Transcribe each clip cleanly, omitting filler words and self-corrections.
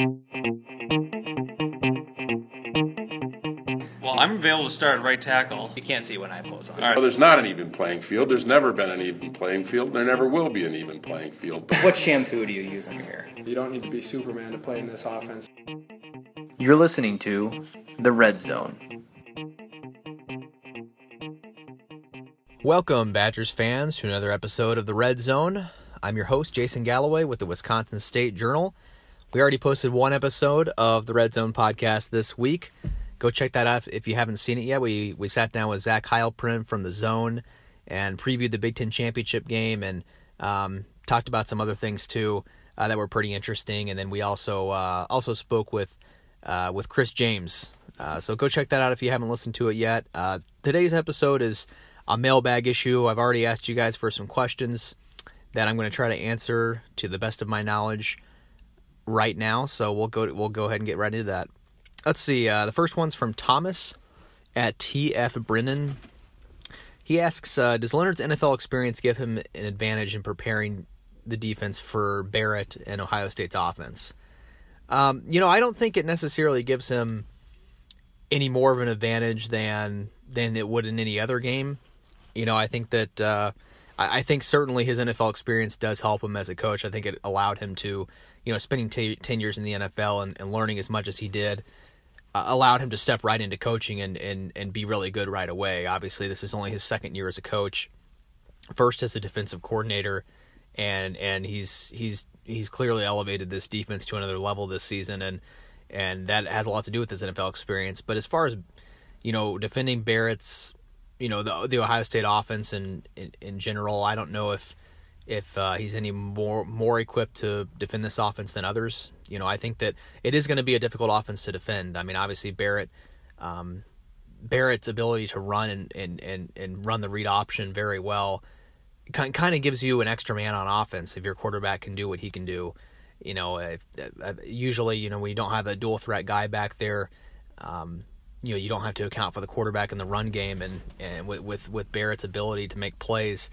Well, I'm available to start at right tackle. You can't see when I have clothes on. All right. Well, there's not an even playing field. There's never been an even playing field. There never will be an even playing field. What shampoo do you use on your hair? You don't need to be Superman to play in this offense. You're listening to The Red Zone. Welcome, Badgers fans, to another episode of The Red Zone. I'm your host, Jason Galloway, with the Wisconsin State Journal. We already posted one episode of the Red Zone podcast this week. Go check that out if you haven't seen it yet. We sat down with Zach Heilprin from The Zone and previewed the Big Ten Championship game and talked about some other things, too, that were pretty interesting. And then we also spoke with Chris James. So go check that out if you haven't listened to it yet. Today's episode is a mailbag issue. I've already asked you guys for some questions that I'm going to try to answer to the best of my knowledge right now. So we'll go ahead and get right into that. Let's see. The first one's from Thomas at TF Brennan. He asks, does Leonard's NFL experience give him an advantage in preparing the defense for Barrett and Ohio State's offense? I don't think it necessarily gives him any more of an advantage than it would in any other game. I think that I think certainly his NFL experience does help him as a coach. I think it allowed him to, spending 10 years in the NFL and learning as much as he did, allowed him to step right into coaching and be really good right away. Obviously, this is only his second year as a coach, first as a defensive coordinator, and he's clearly elevated this defense to another level this season, and that has a lot to do with his NFL experience. But as far as defending Barrett's, the Ohio State offense in general, I don't know if he's any more equipped to defend this offense than others. I think that it is going to be a difficult offense to defend. I mean, obviously Barrett's ability to run and run the read option very well kind of gives you an extra man on offense if your quarterback can do what he can do. Usually, when you don't have a dual threat guy back there, you don't have to account for the quarterback in the run game, and with Barrett's ability to make plays,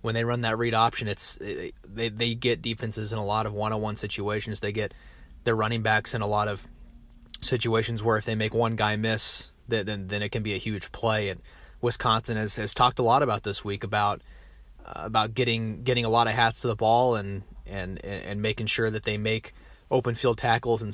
when they run that read option, they get defenses in a lot of one-on-one situations. They get their running backs in a lot of situations where if they make one guy miss, then it can be a huge play. And Wisconsin has talked a lot about this week about getting a lot of hats to the ball and making sure that they make open field tackles in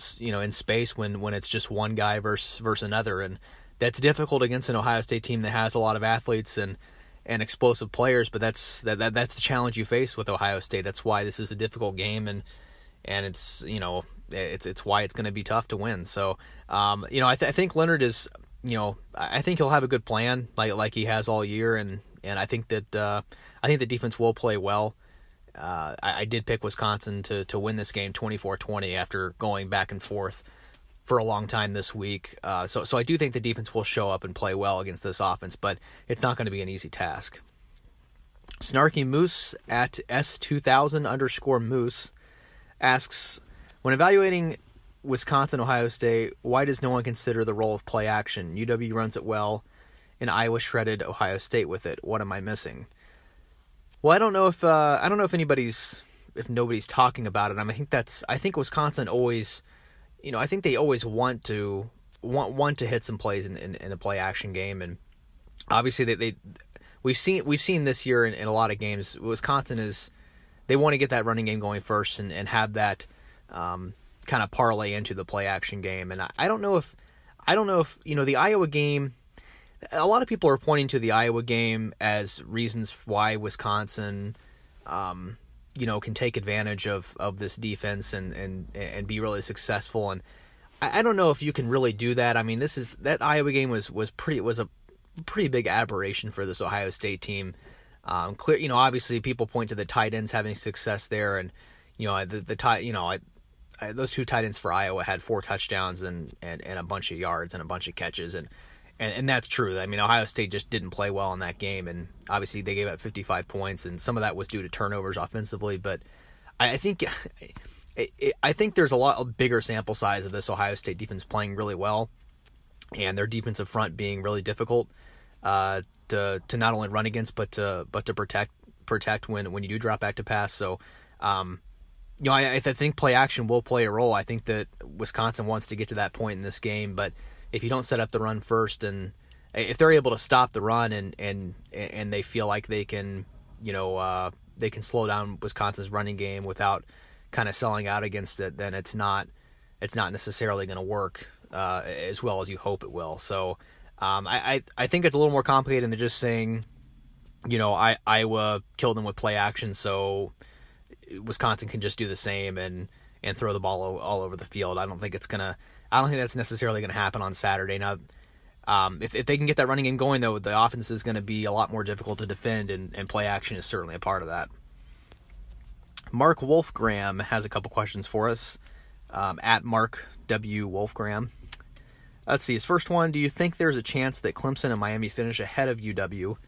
space when it's just one guy versus another, and that's difficult against an Ohio State team that has a lot of athletes and explosive players. But that's the challenge you face with Ohio State. That's why this is a difficult game, and it's it's why it's going to be tough to win. So I think Leonard is I think he'll have a good plan like he has all year, and I think that the defense will play well. I did pick Wisconsin to win this game 24-20 after going back and forth for a long time this week. So I do think the defense will show up and play well against this offense, but it's not going to be an easy task. Snarky Moose at S2000_Moose asks, when evaluating Wisconsin-Ohio State, why does no one consider the role of play action? UW runs it well, and Iowa shredded Ohio State with it. What am I missing? Well, I don't know if nobody's talking about it. I think Wisconsin always, I think they always want to hit some plays in the play action game, and obviously we've seen this year in a lot of games. Wisconsin they want to get that running game going first and have that kind of parlay into the play action game. And I don't know if the Iowa game. A lot of people are pointing to the Iowa game as reasons why Wisconsin, can take advantage of this defense and be really successful. And I don't know if you can really do that. I mean, that Iowa game was a pretty big aberration for this Ohio State team. Obviously people point to the tight ends having success there, and those two tight ends for Iowa had 4 touchdowns and a bunch of yards and a bunch of catches, and that's true. I mean, Ohio State just didn't play well in that game, and obviously they gave up 55 points, and some of that was due to turnovers offensively. But I think there's a lot bigger sample size of this Ohio State defense playing really well, and their defensive front being really difficult to not only run against but to protect when you do drop back to pass. So I think play action will play a role. I think that Wisconsin wants to get to that point in this game, but if you don't set up the run first, and if they're able to stop the run and they feel like they can, they can slow down Wisconsin's running game without kind of selling out against it, then it's not necessarily going to work as well as you hope it will. So I think it's a little more complicated than just saying, Iowa killed them with play action, so Wisconsin can just do the same and throw the ball all over the field. I don't think that's necessarily going to happen on Saturday. Now, if they can get that running game going, though, the offense is going to be a lot more difficult to defend, and play action is certainly a part of that. Mark Wolfgram has a couple questions for us, at Mark W. Wolfgram. Let's see, his first one, do you think there's a chance that Clemson and Miami finish ahead of UW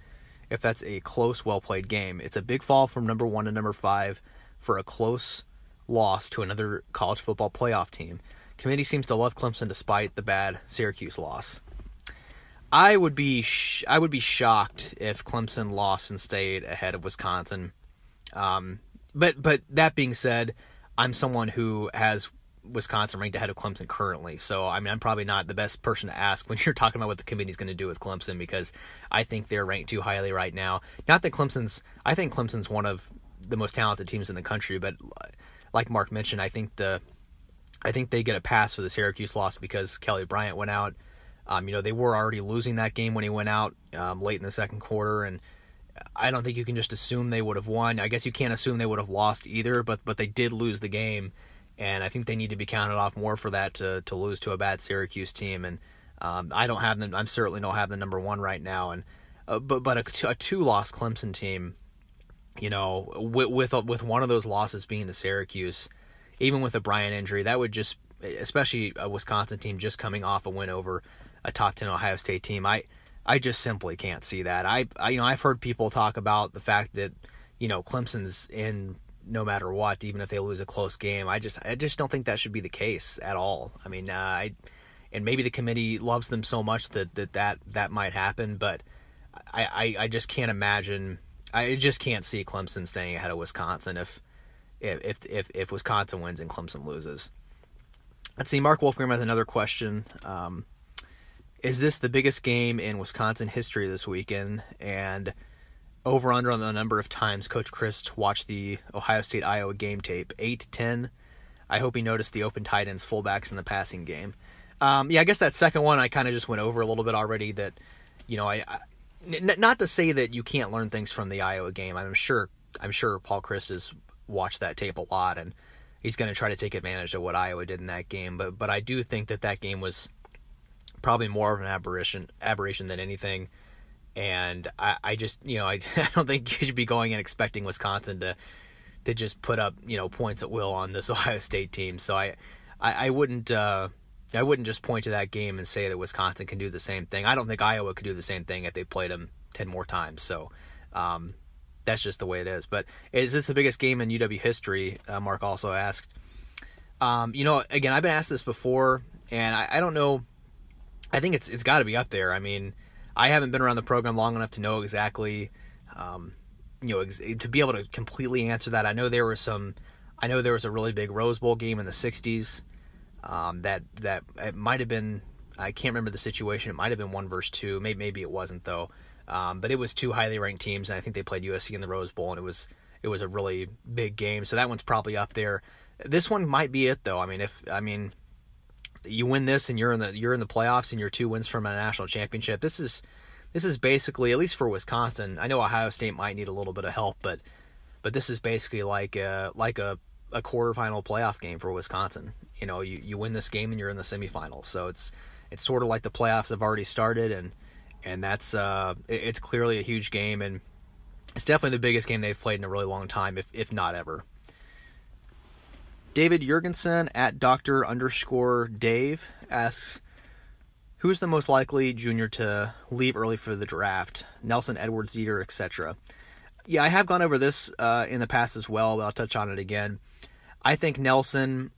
if that's a close, well-played game? It's a big fall from number 1 to number 5 for a close loss to another college football playoff team. Committee seems to love Clemson despite the bad Syracuse loss. I would be shocked if Clemson lost and stayed ahead of Wisconsin. But that being said, I'm someone who has Wisconsin ranked ahead of Clemson currently. So, I'm probably not the best person to ask when you're talking about what the committee's going to do with Clemson, because I think they're ranked too highly right now. Not that I think Clemson's one of the most talented teams in the country, but like Mark mentioned, I think they get a pass for the Syracuse loss because Kelly Bryant went out. They were already losing that game when he went out late in the second quarter, and I don't think you can just assume they would have won. I guess you can't assume they would have lost either, but they did lose the game, and I think they need to be counted off more for that to lose to a bad Syracuse team. And I don't have them. I certainly don't have the number 1 right now. And but a 2-loss Clemson team, with one of those losses being to Syracuse, even with a Bryant injury, that would just, especially a Wisconsin team just coming off a win over a top 10 Ohio State team, I just simply can't see that. I've heard people talk about the fact that, Clemson's in no matter what, even if they lose a close game. I just don't think that should be the case at all. And maybe the committee loves them so much that might happen, but I just can't imagine. I just can't see Clemson staying ahead of Wisconsin if Wisconsin wins and Clemson loses. Let's see, Mark Wolfgram has another question. Is this the biggest game in Wisconsin history this weekend? And over under on the number of times Coach Chryst watched the Ohio State-Iowa game tape, 8, 10. I hope he noticed the open tight ends, fullbacks in the passing game. I guess that second one I kind of just went over a little bit already. That, not to say that you can't learn things from the Iowa game. I'm sure Paul Chryst has watched that tape a lot, and he's going to try to take advantage of what Iowa did in that game. But I do think that game was probably more of an aberration than anything. And I just, I don't think you should be going and expecting Wisconsin to just put up, points at will on this Ohio State team. So I wouldn't just point to that game and say that Wisconsin can do the same thing. I don't think Iowa could do the same thing if they played them 10 more times. So that's just the way it is. But is this the biggest game in UW history? Mark also asked. Again, I've been asked this before, and I don't know. I think it's got to be up there. I haven't been around the program long enough to know exactly, to be able to completely answer that. I know there was a really big Rose Bowl game in the 60s that it might have been, I can't remember the situation. It might have been 1 versus 2. Maybe it wasn't though. But it was 2 highly ranked teams, and I think they played USC in the Rose Bowl, and it was a really big game. So that one's probably up there. This one might be it though. You win this and you're in the playoffs and you're 2 wins from a national championship. This is basically, at least for Wisconsin. I know Ohio State might need a little bit of help, but this is basically like a quarterfinal playoff game for Wisconsin. You win this game and you're in the semifinals. So it's sort of like the playoffs have already started, and that's it's clearly a huge game, and it's definitely the biggest game they've played in a really long time, if not ever. David Jurgensen at Dr_Dave asks, who's the most likely junior to leave early for the draft? Nelson, Edwards, Dieter, etc. Yeah, I have gone over this in the past as well, but I'll touch on it again. I think Nelson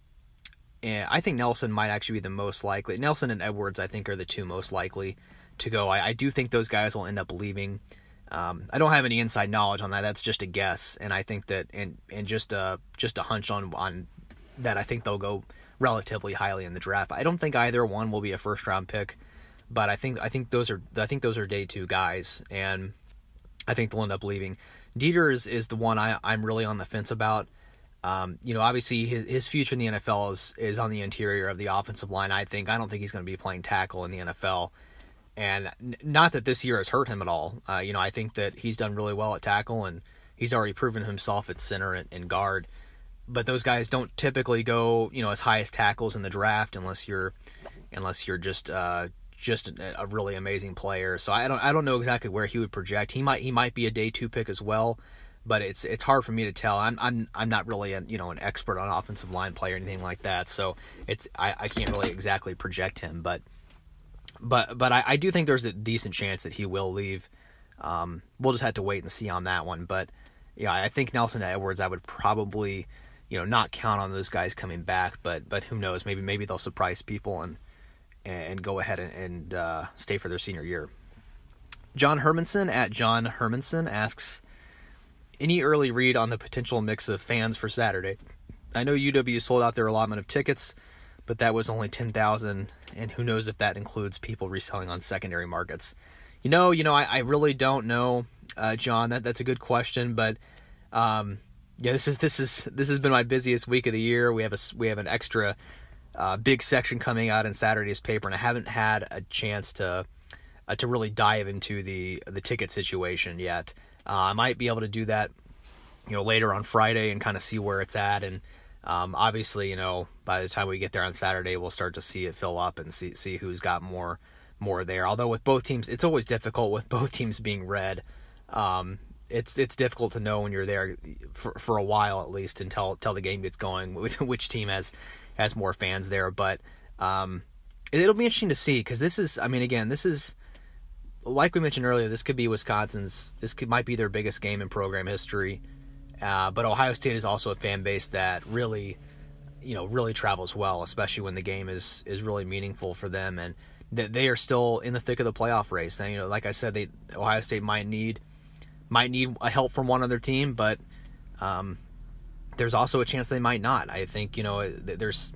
might actually be the most likely. Nelson and Edwards, I think, are the 2 most likely to go. I do think those guys will end up leaving. I don't have any inside knowledge on that. That's just a guess, and I think that and just a hunch on that. I think they'll go relatively highly in the draft. I don't think either one will be a first round pick, but I think those are day 2 guys, and I think they'll end up leaving. Dieter is the one I'm really on the fence about. Obviously his future in the NFL is on the interior of the offensive line. I don't think he's going to be playing tackle in the NFL. And not that this year has hurt him at all. I think that he's done really well at tackle, and he's already proven himself at center and guard. But those guys don't typically go, as high as tackles in the draft unless you're just a really amazing player. So I don't know exactly where he would project. He might be a day 2 pick as well, but it's hard for me to tell. I'm not really an expert on offensive line play or anything like that. So I can't really exactly project him, but I do think there's a decent chance that he will leave. We'll just have to wait and see on that one. But yeah, I think Nelson Edwards, I would probably not count on those guys coming back. But who knows? Maybe they'll surprise people and go ahead and stay for their senior year. John Hermanson at John Hermanson asks, any early read on the potential mix of fans for Saturday? I know UW sold out their allotment of tickets, but that was only 10,000, and who knows if that includes people reselling on secondary markets. I really don't know, John. That's a good question, but this has been my busiest week of the year. We have an extra big section coming out in Saturday's paper, and I haven't had a chance to really dive into the ticket situation yet. I might be able to do that, later on Friday and kind of see where it's at. And obviously, by the time we get there on Saturday, we'll start to see it fill up and see who's got more there. Although with both teams, it's always difficult with both teams being red. It's difficult to know when you're there for a while at least until the game gets going, which team has more fans there. But it'll be interesting to see, because this is like we mentioned earlier, this could be Wisconsin's. Might be their biggest game in program history. But Ohio State is also a fan base that really travels well, especially when the game is really meaningful for them, and that they are still in the thick of the playoff race. And like I said, Ohio State might need a help from one other team, but there's also a chance they might not. I think there's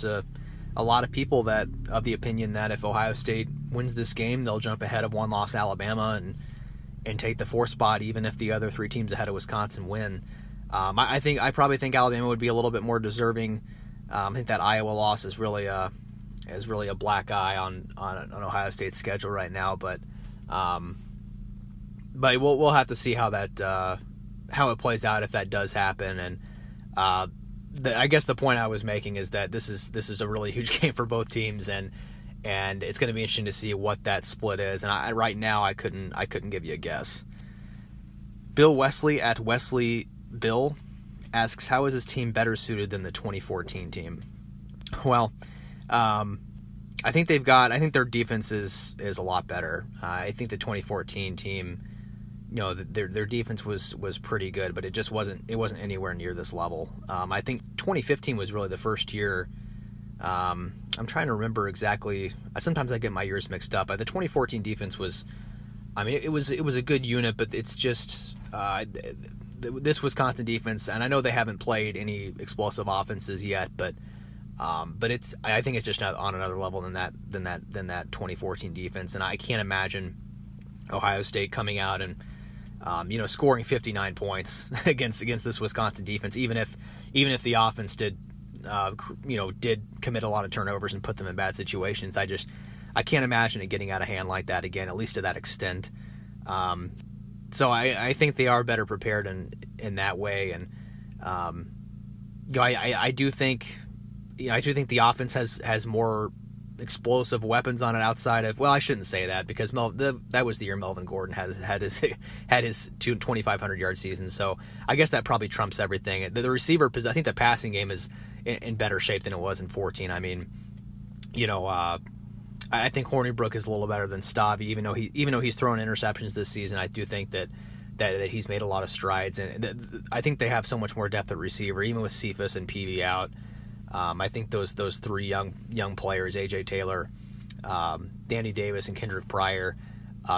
a lot of people that of the opinion that if Ohio State wins this game, they'll jump ahead of one-loss Alabama and take the 4th spot, even if the other 3 teams ahead of Wisconsin win. I probably think Alabama would be a little bit more deserving. I think that Iowa loss is really a black eye on Ohio State's schedule right now. But we'll have to see how it plays out if that does happen. And I guess the point I was making is that this is a really huge game for both teams, and it's going to be interesting to see what that split is. And right now I couldn't give you a guess. Bill Wesley at Wesley Bill asks, how is his team better suited than the 2014 team? Well, I think their defense is a lot better. I think the 2014 team, their defense was pretty good, but it wasn't anywhere near this level. I think 2015 was really the first year. I'm trying to remember exactly. Sometimes I get my years mixed up. But the 2014 defense was, it was a good unit, but it's just this Wisconsin defense, and I know they haven't played any explosive offenses yet, but I think it's just not on another level than that 2014 defense, and I can't imagine Ohio State coming out and scoring 59 points against this Wisconsin defense, even if the offense did commit a lot of turnovers and put them in bad situations. I can't imagine it getting out of hand like that again, at least to that extent. So I think they are better prepared in that way, and I do think the offense has more explosive weapons on it outside of, well, I shouldn't say that, because that was the year Melvin Gordon had his 2,500 yard season. So I guess that probably trumps everything. The receiver, I think the passing game is in better shape than it was in 14. I think Hornibrook is a little better than Stavi, even though he's thrown interceptions this season. I do think that he's made a lot of strides, and I think they have so much more depth at receiver, even with Cephas and Peavy out. I think those 3 young players, AJ Taylor, Danny Davis, and Kendrick Pryor,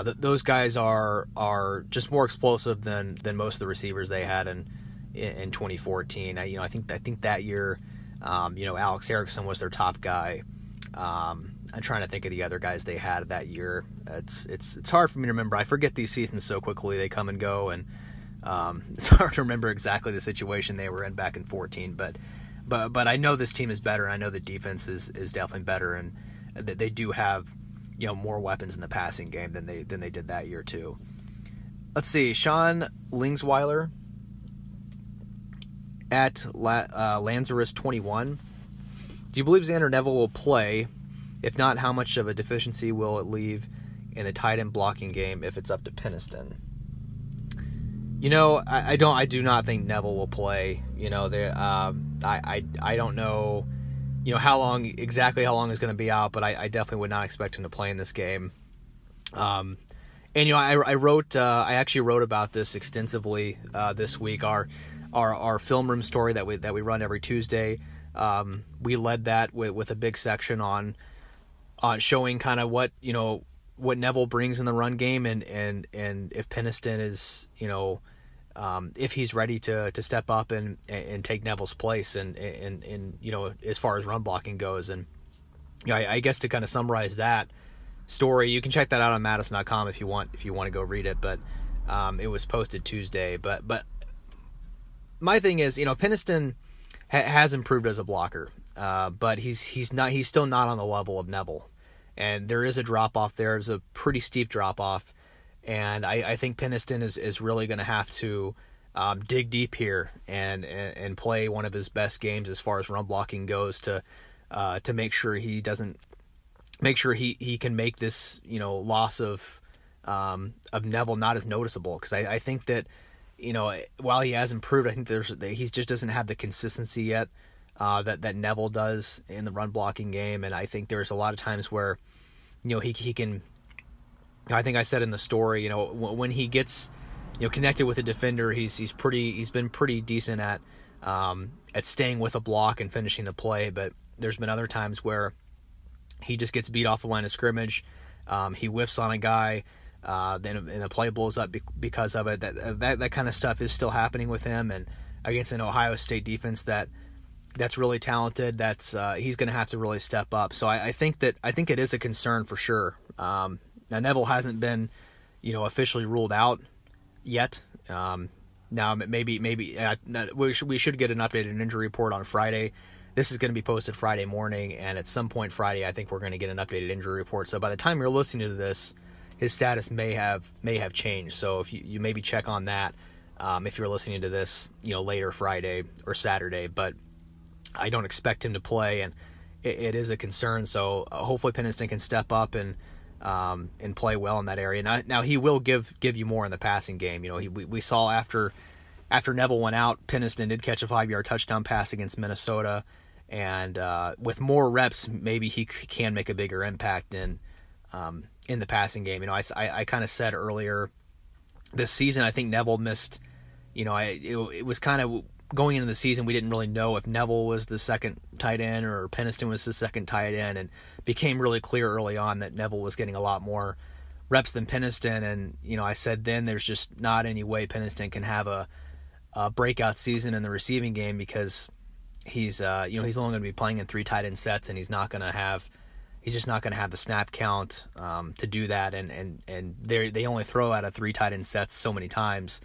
those guys are just more explosive than most of the receivers they had in 2014. I think that year, Alex Erickson was their top guy. I'm trying to think of the other guys they had that year. It's hard for me to remember. I forget these seasons so quickly; they come and go, and it's hard to remember exactly the situation they were in back in 2014. But I know this team is better, and I know the defense is definitely better, and they do have more weapons in the passing game than they did that year too. Let's see, Sean Lingsweiler at Lazarus 21. Do you believe Zander Neuville will play? If not, how much of a deficiency will it leave in the tight end blocking game if it's up to Penniston? I do not think Neuville will play. I don't know, how long he's going to be out, but I definitely would not expect him to play in this game. I actually wrote about this extensively this week. Our film room story that we run every Tuesday. We led that with a big section on showing kind of what Neuville brings in the run game and if Penniston is if he's ready to step up and take Neville's place and as far as run blocking goes. And I guess to kind of summarize that story, you can check that out on madison.com if you want to go read it, but it was posted Tuesday. But my thing is, Penniston has improved as a blocker, but he's still not on the level of Neuville, and there is a drop off there. There's a pretty steep drop off, and I think Penniston is really going to have to dig deep here and play one of his best games as far as run blocking goes to make sure he can make this loss of Neuville not as noticeable, because I think that while he has improved, I think he just doesn't have the consistency yet that Neuville does in the run blocking game. And I think there's a lot of times where he can. I think I said in the story, when he gets connected with a defender, he's been pretty decent at staying with a block and finishing the play. But there's been other times where he just gets beat off the line of scrimmage. He whiffs on a guy. Then the play blows up because of it. That kind of stuff is still happening with him, and against an Ohio State defense that's really talented, he's going to have to really step up. So I think it is a concern for sure. Now Neuville hasn't been officially ruled out yet. Now maybe we should get an updated injury report on Friday. This is going to be posted Friday morning, and at some point Friday I think we're going to get an updated injury report. So by the time you're listening to this, his status may have changed. So if you maybe check on that if you're listening to this later Friday or Saturday. But I don't expect him to play, and it is a concern. So hopefully Penniston can step up and play well in that area. Now he will give you more in the passing game. We saw after Neuville went out, Penniston did catch a 5-yard touchdown pass against Minnesota, and with more reps, maybe he can make a bigger impact in the passing game. I kind of said earlier this season, I think Neuville missed, it was kind of going into the season, we didn't really know if Neuville was the second tight end or Penniston was the second tight end, and became really clear early on that Neuville was getting a lot more reps than Penniston. And, I said then there's just not any way Penniston can have a breakout season in the receiving game, because he's only going to be playing in 3 tight end sets, and he's just not going to have the snap count to do that, and they only throw out of 3 tight end sets so many times.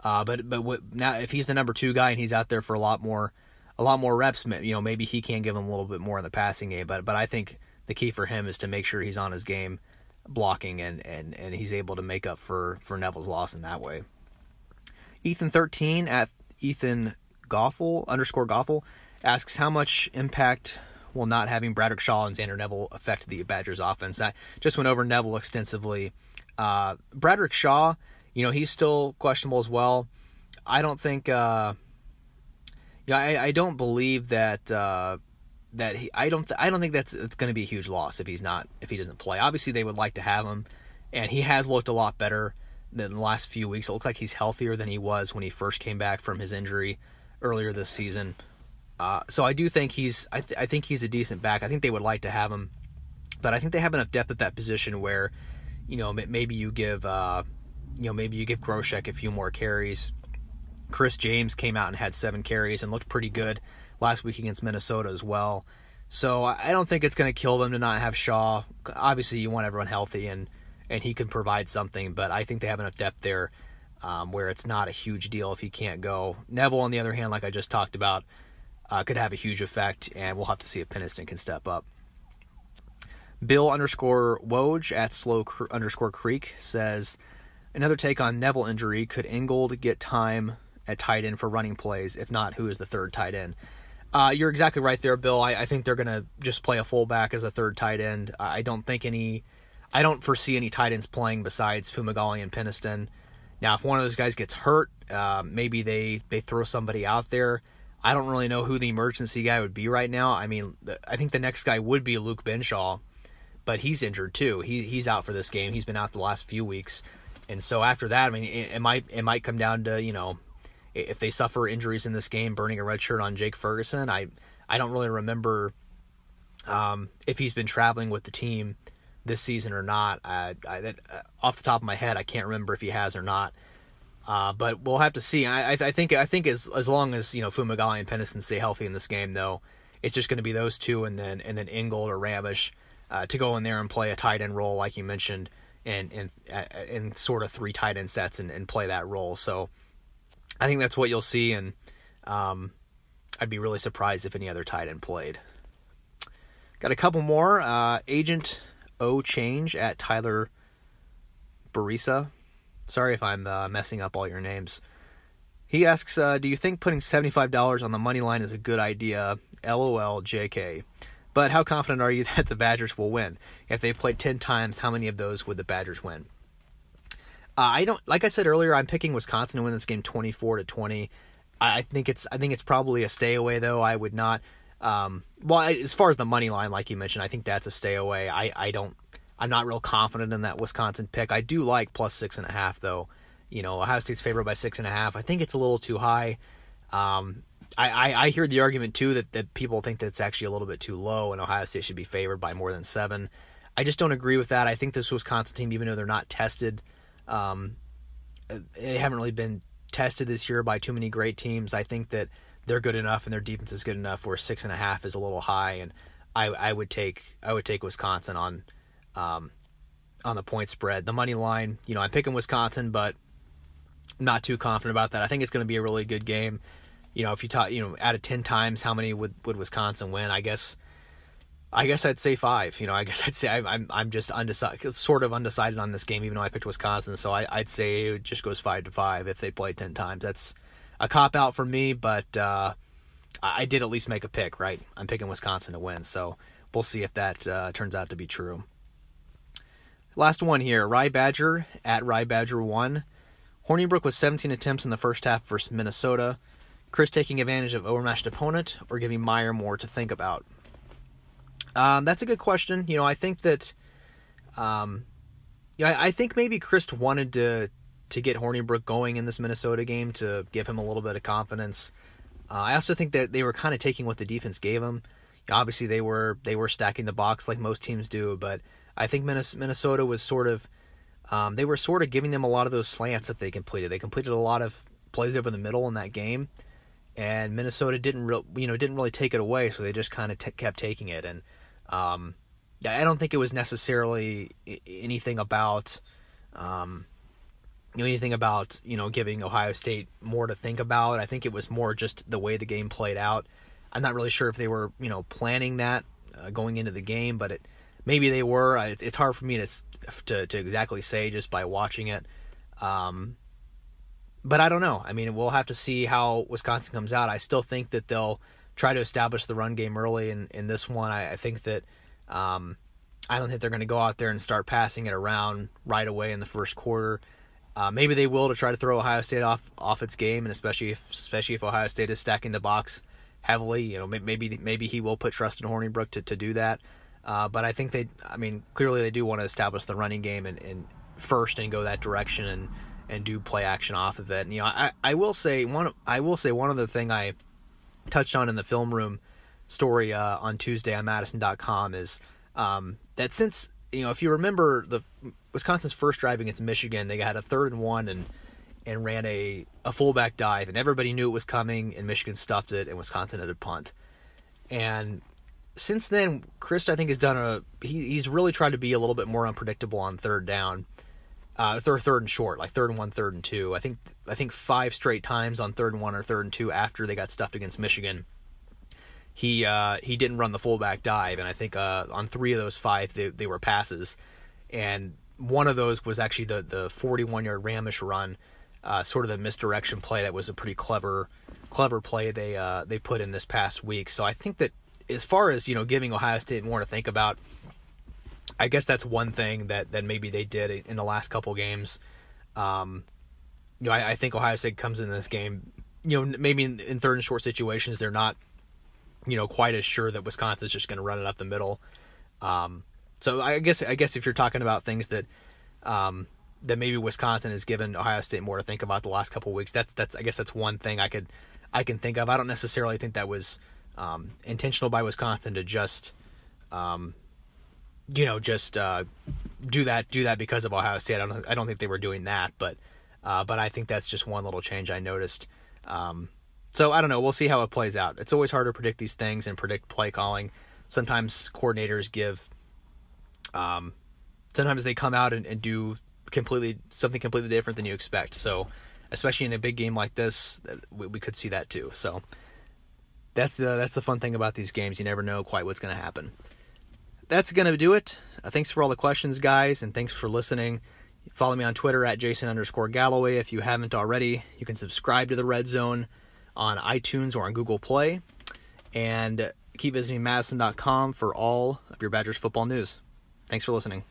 But now if he's the number 2 guy and he's out there for a lot more reps, maybe he can give him a little bit more in the passing game. But I think the key for him is to make sure he's on his game blocking, and he's able to make up for Neuville's loss in that way. Ethan13 at Ethan _Goffel asks, how much impact will not having Bradrick Shaw and Zander Neuville affect the Badgers offense? I just went over Neuville extensively. Bradrick Shaw, he's still questionable as well. I don't think, I don't believe that I don't think it's going to be a huge loss if he doesn't play. Obviously they would like to have him, and he has looked a lot better than the last few weeks. It looks like he's healthier than he was when he first came back from his injury earlier this season. So I do think I think he's a decent back. I think they would like to have him, but I think they have enough depth at that position where, maybe you give Groshek a few more carries. Chris James came out and had 7 carries and looked pretty good last week against Minnesota as well. So I don't think it's going to kill them to not have Shaw. Obviously, you want everyone healthy, and he can provide something, but I think they have enough depth there where it's not a huge deal if he can't go. Neville, on the other hand, like I just talked about, could have a huge effect, and we'll have to see if Penniston can step up. Bill_Woj at slow_creek says, another take on Neville injury. Could Ingold get time at tight end for running plays? If not, who is the third tight end? You're exactly right there, Bill. I think they're going to just play a fullback as a third tight end. I don't foresee any tight ends playing besides Fumagalli and Penniston. Now, if one of those guys gets hurt, maybe they throw somebody out there. I don't really know who the emergency guy would be right now. I mean, I think the next guy would be Luke Benshaw, but he's injured too. He's out for this game. He's been out the last few weeks. And so after that, I mean, it might come down to, if they suffer injuries in this game, burning a red shirt on Jake Ferguson. I don't really remember if he's been traveling with the team this season or not. Off the top of my head, I can't remember if he has or not. But we'll have to see. I think as long as Fumagalli and Penniston stay healthy in this game, though, it's just going to be those two, and then Ingold or Ramish to go in there and play a tight end role, like you mentioned, and sort of 3 tight end sets and play that role. So I think that's what you'll see, and I'd be really surprised if any other tight end played. Got a couple more. Agent O Change at Tyler Barisa. Sorry if I'm messing up all your names. He asks, do you think putting $75 on the money line is a good idea? LOL JK. But how confident are you that the Badgers will win? If they played 10 times, how many of those would the Badgers win? Like I said earlier, I'm picking Wisconsin to win this game 24-20. I think it's probably a stay away, though. I would not. As far as the money line, like you mentioned, I think that's a stay away. I'm not real confident in that Wisconsin pick. I do like plus 6.5, though. Ohio State's favored by 6.5. I think it's a little too high. I hear the argument too that people think that it's actually a little bit too low, and Ohio State should be favored by more than 7. I just don't agree with that. I think this Wisconsin team, even though they're not tested, they haven't really been tested this year by too many great teams. I think that they're good enough and their defense is good enough where 6.5 is a little high, and I would take Wisconsin on the point spread. The money line, I'm picking Wisconsin, but I'm not too confident about that. I think it's going to be a really good game. If you out of 10 times, how many would Wisconsin win? I guess I'd say 5. I guess I'd say I'm just sort of undecided on this game, even though I picked Wisconsin. So I'd say it just goes 5-5 if they play 10 times. That's a cop out for me, but I did at least make a pick, right? I'm picking Wisconsin to win, so we'll see if that turns out to be true. Last one here, Rye Badger at Rye Badger 1. Hornibrook with 17 attempts in the first half versus Minnesota. Chris taking advantage of overmatched opponent or giving Meyer more to think about? That's a good question. I think that, I think maybe Chris wanted to get Hornibrook going in this Minnesota game to give him a little bit of confidence. I also think that they were kind of taking what the defense gave them. Obviously, they were stacking the box like most teams do, but I think Minnesota was sort of giving them a lot of those slants that they completed. They completed a lot of plays over the middle in that game, and Minnesota didn't really take it away, so they just kind of kept taking it. And I don't think it was necessarily anything about giving Ohio State more to think about. I think it was more just the way the game played out. I'm not really sure if they were planning that going into the game, but maybe they were. It's hard for me to exactly say just by watching it. But I don't know. I mean, we'll have to see how Wisconsin comes out. I still think that they'll try to establish the run game early in this one. I think that I don't think they're going to go out there and start passing it around right away in the first quarter. Maybe they will to try to throw Ohio State off its game, and especially if Ohio State is stacking the box heavily. Maybe he will put trust in Hornibrook to do that. But I think clearly they do want to establish the running game and first and go that direction and do play action off of it. And, I will say one other thing I touched on in the film room story on Tuesday on madison.com is that since if you remember Wisconsin's first drive against Michigan, they had a 3rd and 1 and ran a fullback dive, and everybody knew it was coming, and Michigan stuffed it, and Wisconsin had a punt. And since then, Chris, I think, has done he's really tried to be a little bit more unpredictable on 3rd down, third and short, like 3rd and 1, 3rd and 2. I think 5 straight times on 3rd and 1 or 3rd and 2 after they got stuffed against Michigan, he didn't run the fullback dive, and I think on 3 of those 5 they were passes, and one of those was actually the 41-yard Ramish run, sort of the misdirection play that was a pretty clever play they put in this past week. So I think that as far as giving Ohio State more to think about, I guess that's one thing that maybe they did in the last couple games. I think Ohio State comes in this game, maybe in 3rd and short situations they're not quite as sure that Wisconsin's just going to run it up the middle. So I guess if you're talking about things that maybe Wisconsin has given Ohio State more to think about the last couple of weeks, that's I guess that's one thing I can think of. I don't necessarily think that was intentional by Wisconsin to just do that because of Ohio State. I don't think they were doing that, but I think that's just one little change I noticed. So I don't know. We'll see how it plays out. It's always hard to predict these things and predict play calling. Sometimes coordinators sometimes they come out and do something completely different than you expect. So especially in a big game like this, we could see that too. So that's the fun thing about these games. You never know quite what's going to happen. That's going to do it. Thanks for all the questions, guys, and thanks for listening. Follow me on Twitter at Jason_Galloway. If you haven't already, you can subscribe to the Red Zone on iTunes or on Google Play. And keep visiting madison.com for all of your Badgers football news. Thanks for listening.